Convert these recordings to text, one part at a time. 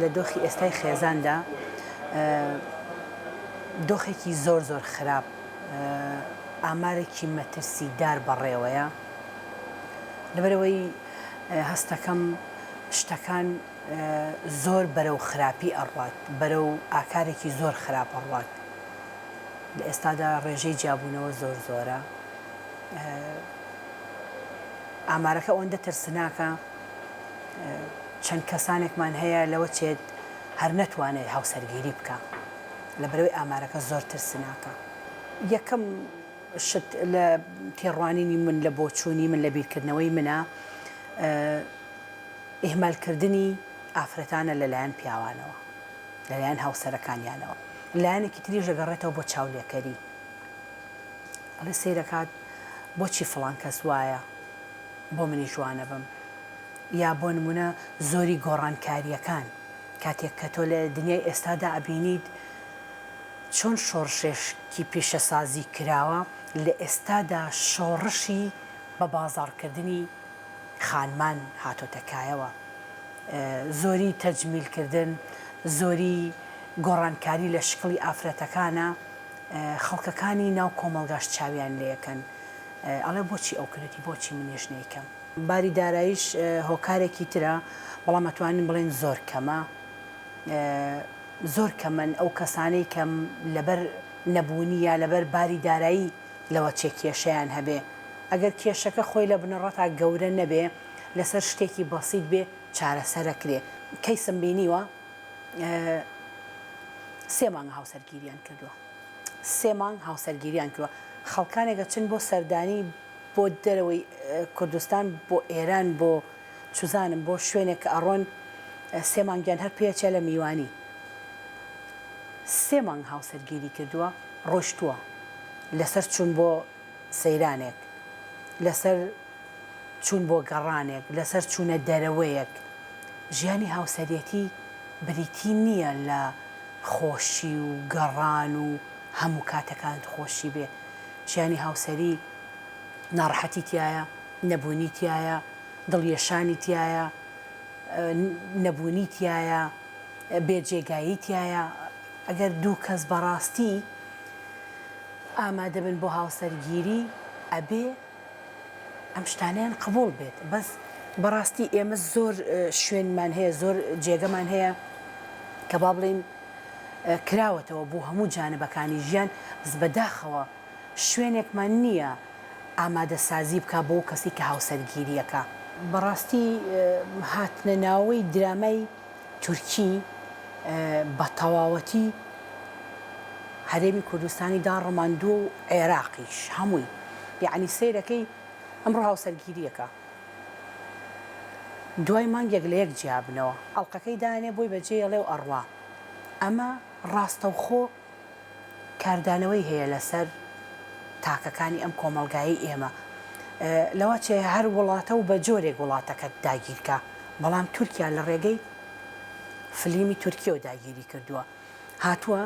لە دۆخی ئێستای خێزاندا دۆخێکی زۆر خراپ ئامارێکی مەترسیدار بەڕێوەیە لەبەرەوەی هەستەکەم شتەکان زۆر بەرەو خراپی ئەڕوات بەرەو ئاکارێکی زۆر خراپ ئەڕوات لە ئێستادا ڕێژەی جیابوونەوە زۆرە ئامارەکە ئەوەندە ترسناکە چەند کەسانێکمان هەیە لەوە چێت هەر نەتوانێت هاوسەرگیری بکە لەبەرەوەی ئامارەکە زۆر ترسناکە. یەکەم شت لە تێڕوانینی من لە بۆچوونی من لە بیرکردنەوەی منە ئیهمالکردنی ئافرەتانە لەلایەن پیاوانەوە لەلایەن هاوسەرەکانیانەوە لایەنێکی تریش دەگەڕێتەوە بۆ چاولێکەری ئەڵێ سەیرەکات بۆچی فڵان کەس وایە بۆ منی جوانە بم یا بۆ نمونە زۆری گۆڕانکاریەکان کاتێک کە تۆ لە دنیای ئێستادا ئەبینیت چۆن شۆڕشێشکی پیشەسازی کراوە لە ئێستادا شۆڕشی بە بازاڕکردنی خانمان هاتۆتەکایەوە زۆری تەجمیلکردن زۆری گۆڕانکاری لە شکڵی ئافرەتەکانە خەڵکەکانی ناو کۆمەڵگاش چاویان لێەکەن ئەڵێ بۆچی ئەو کردی بۆچی منێش نەیکەم باری داراییش هۆکارێکی ترە بەڵام ئەتوانین بڵێن زۆر کەمە زۆر کەمن ئەو کەسانەی کەم لەبەر نەبوونی یا لەبەر باری دارایی لەوە چێ کێشەیان هەبێ ئەگەر کێشەکە خۆی لە بنەڕەتا گەورە نەبێ لەسەر شتێکی بەسیط بێ چارەسەرەکرێ کەیسم بینیوە 3 مانگ هاوسەرگیریان کردووە 3 مانگ هاوسەرگیریان کردووە خەڵکانێکە چن بۆ سەردانی بۆ دەرەوەی کوردستان بۆ ئێران بۆ چوزانم بۆ شوێنێک کە ئەڕۆن 3 مانگیان هەر پێچە لە میوانی 3 مانگ هاوسەرگیری کردووە ڕۆشتووە لەسەر چوون بۆ سەیرانێک لەسەر چوون بۆ گەڕانێک لەسەر چوونە دەرەوەیەک ژیانی هاوسەرەتی بریتی نییە لە خۆشی و گەڕان و هەموو کاتەکانت خۆشی بێ ژیانی هاوسەری ناڕەحەتی تایە نەبوونی تایە دڵیێشانی تایە نەبوونی تایە بێجێگایی تایە ئەگەر دوو کەس بەڕاستی ئامادە بن بۆ هاوسەرگیری ئەبێ ئەم شتانیان قبول بێت بەس بەڕاستی ئێمە زۆر شوێنمان هەیە زۆر جێگەمان هەیە کە با بڵێن کراوەتەوە بۆ هەموو جانبەکانی ژیان بەس بەداخەوە شوێنێکمان نییە ئامادە سازی بکە بۆ کەسی کە هاوسەرگیریەکە بەڕاستی هاتنە ناوەی درامای تورکی بە تەواوەتی هەرێمی کوردستانی داڕماندوو و عێراقیش هەمووی یعنی سەیرەکەی ئەمڕۆ هاوسەرگیریەکە دوای مانگێک لە یەک جیابنەوە ئەڵلقەکەی دانێ بۆی بەجێ ئەڵێ و ئەڕوا ئەمە ڕاستەوخۆ کاردانەوەی هەیە لەسەر تاکەکانی ئەم کۆمەڵگایی ئێمە لەوە چێ هەر وڵاتە و بە جۆرێک وڵاتەکەت داگیرکە بەڵام تورکیا لە ڕێگەی فلیمی تورکیەوە داگیری کردووە هاتووە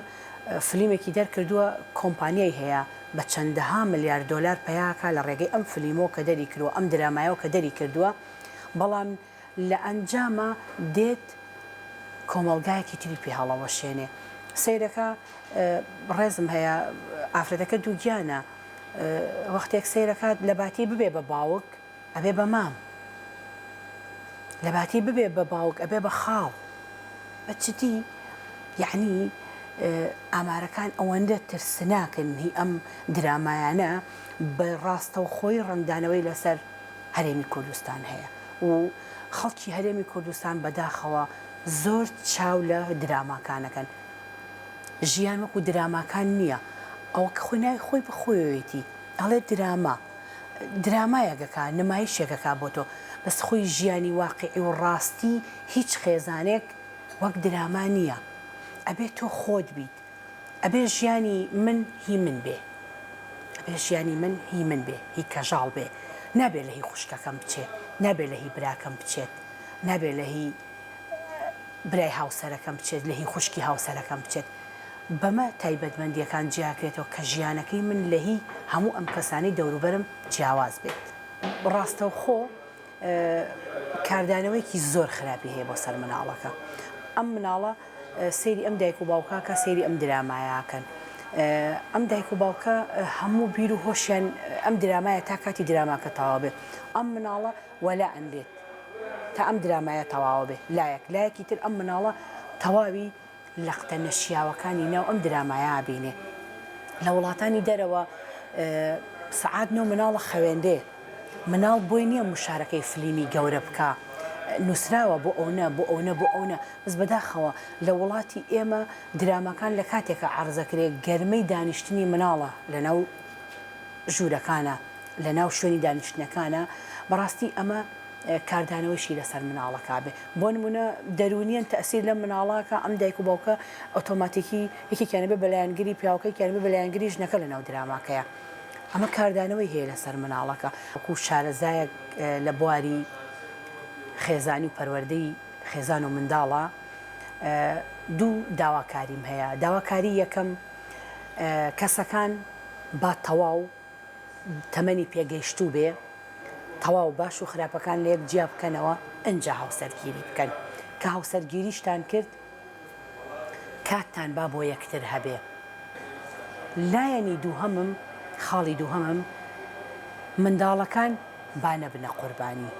فلیمێکی دەرکردووە کۆمپانیای هەیە بە چەندەها ملیار دۆلار پەیاکە لە ڕێگەی ئەم فلیمەوە کە دەری کردووە ئەم درامایەوە کە دەری کردووە بەڵام لە ئەنجامە دێت کۆمەڵگایەکی تری پێ هەڵەوەشێنێ سەیرەکە ڕێزم هەیە ئافرەتەکە دووگیانە وەختێک سەیرەکات لە باتی ببێ بە باوک ئەبێ بە مام لە باتی ببێ بە باوک ئەبێ بە خاڵ بەچتی یعنی ئامارەکان ئەوەندە ترسناکن هی ئەم درامایانە بە ڕاستە و خۆی ڕەندانەوەی لەسەر هەرێمی کوردستان هەیە و خەڵکی هەرێمی کوردستان بەداخەوە زۆر چاو لە دراماکانەکەن ژیان وەکو دراماکان نییە ئەو کە خۆی ناوی خۆی بخۆیەوەیەتی ئەڵێ درامایەکەکە نمایشێکەکە بۆ تۆ بەس خۆی ژیانی واقعی و ڕاستی هیچ خێزانێک وەک دراما نییە ئەبێ تۆ خۆت بیت ئەبێ ژیانی من هی من بێ ئەبێ ژیانی من هی من بێ هی کەژاڵ بێ نابێت لە هی خوشکەکەم بچێت نابێت لە هی براکەم بچێت نابێت لە هی برای هاوسەرەکەم بچێت لە هی خوشکی هاوسەرەکەم بچێت بەمە تایبەتمەندیەکان جیاکرێتەوە کە ژیانەکەی من لە هی هەموو ئەم کەسانی دەوروبەرم جیاواز بێت ڕاستەوخۆ کاردانەوەیکی زۆر خراپی هەیە بۆ سەر مناڵەکە ئەم مناڵە سەیری ئەم دایک و باوکاکە سەیری ئەم درامایەکەن. ئەم دایک و باوکە هەموو بیر و هۆشیان ئەم درامایە تا کاتی دراماکە تەواو بێت. ئەم مناڵە وەلا ئەندێت تا ئەم درامایە تەواو بێ لایەکی تر ئەم مناڵە تەواوی لەختە نەشیاوەکانی ناو ئەم درامایە بینێ. لە وڵاتانی دەرەوە سەعات نۆ مناڵە خوێندێ، مناڵ بۆی نییە مشارەکەی فلیمی گەورە بکە، نووسراوە بۆ ئەوە بۆ ئەوە بۆ ئەوە بەس بەداخەوە لە وڵاتی ئێمە درامەکان لە کاتێکە عەرزەکرێت گەرمەی دانیشتنی مناڵە لەناو ژوورەکانە لەناو شوێنی دانیشتنەکانە بەڕاستی ئەمە کاردانەوەیشی لەسەر مناڵەکە بێ. بۆ نمونە دەرونیان تەسیر لە مناڵاکە ئەم دایک و باوکە ئۆتۆماتیکی یەکێکیانە بێ بەلایەنگری پیاوەکەی کیانە بێ بەلایەنگری ژنەکە لەناو دراماکەیە. ئەمە کاردانەوەی هەیە لەسەر مناڵەکە وەکو شارەزایەک لە بواری خێزانی و پەروەردەی خێزان و منداڵە دوو داواکاریم هەیە. داواکاری یەکەم کەسەکان با تەواو تەمەنی پێگەیشتوو بێ، تەواو باش و خراپەکان لە یەک جیا بکەنەوە ئەنجا هاوسەرگیری بکەن کە هاوسەرگیریشتان کرد کاتتان با بۆ یەکتر هەبێ. لایەنی دووهەمم خاڵی دووهەمم منداڵەکان با نەبنە قوربانی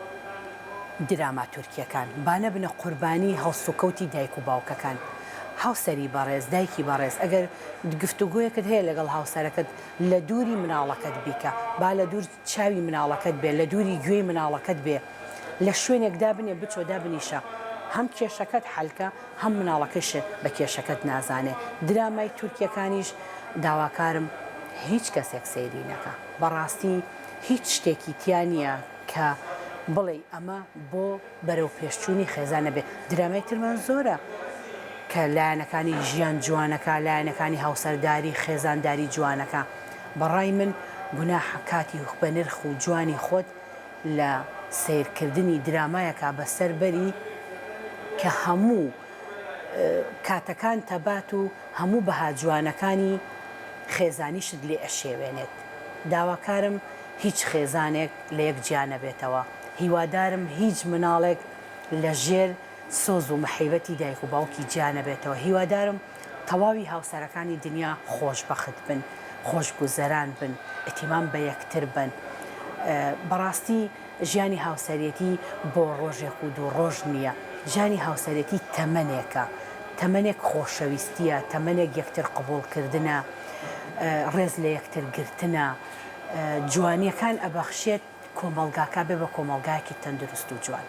دراما تورکیەکان، با نەبنە قوربانی هەڵسوکەوتی دایک و باوکەکان. هاوسەری بەڕێز دایکی بەڕێز ئەگەر گفتوگویەکت هەیە لەگەڵ هاوسەرەکەت لە دووری مناڵەکەت بیکە، با لە دوور چاوی مناڵەکەت بێ، لە دووری گوێی مناڵەکەت بێ، لە شوێنێکدا بنێ بچۆدا بنیشە، هەم کێشەکەت حەلکە هەم مناڵەکەش بە کێشەکەت نازانێ. درامای تورکیەکانیش داواکارم هیچ کەسێک سەیری نەکە، بەڕاستی هیچ شتێکی تیا نییە کە بڵێ ئەمە بۆ بەرەو پێشچوونی خێزانە بێ. درامای ترمان زۆرە کە لایەنەکانی ژیان جوانەکە، لایەنەکانی هاوسەرداری خێزانداری جوانەکە. بەڕای من گوناحە کاتی بە نرخ و جوانی خۆت لە سیرکردنی درامایەکە بەسەر بەری کە هەموو کاتەکان تەبات و هەموو بەها جوانەکانی خێزانیشت لێ ئەشێوێنێت. داواکارم هیچ خێزانێک لە یەک جیا نەبێتەوە. هیوادارم هیچ مناڵێک لە ژێر سۆز و مەحیبەتی دایک و باوکی جیا نەبێتەوە. هیوادارم تەواوی هاوسەرەکانی دنیا خۆشبەخت بن، خۆشگوزەران بن، ئەتیمان بە یەکتر بن. بەڕاستی ژیانی هاوسەرێتی بۆ ڕۆژێک و دوو ڕۆژ نییە. ژیانی هاوسەرێتی تەمەنێکە، تەمەنێک خۆشەویستیە، تەمەنێک یەکتر قبوڵکردنە، ڕێز لە یەکتر گرتنە، جوانیەکان ئەبەخشێت کۆمەڵگاکە بێ بە کۆمەڵگایەکی تەندروست و جوان.